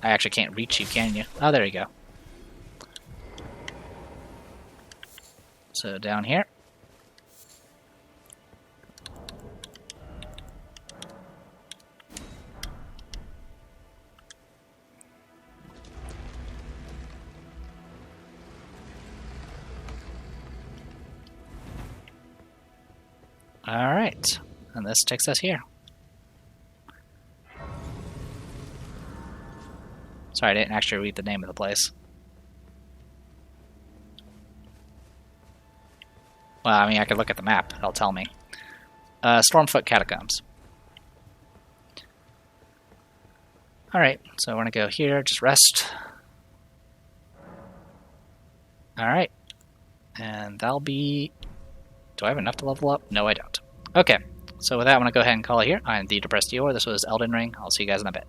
I actually can't reach you, can you? Oh, there you go. So down here. Alright, and this takes us here. Sorry, I didn't actually read the name of the place. Well, I mean, I could look at the map. It'll tell me. Stormfoot Catacombs. Alright, so we're going to go here, just rest. Alright. And that'll be... Do I have enough to level up? No, I don't. Okay, so with that, I'm going to go ahead and call it here. I'm the Depressed Eeyore. This was Elden Ring. I'll see you guys in a bit.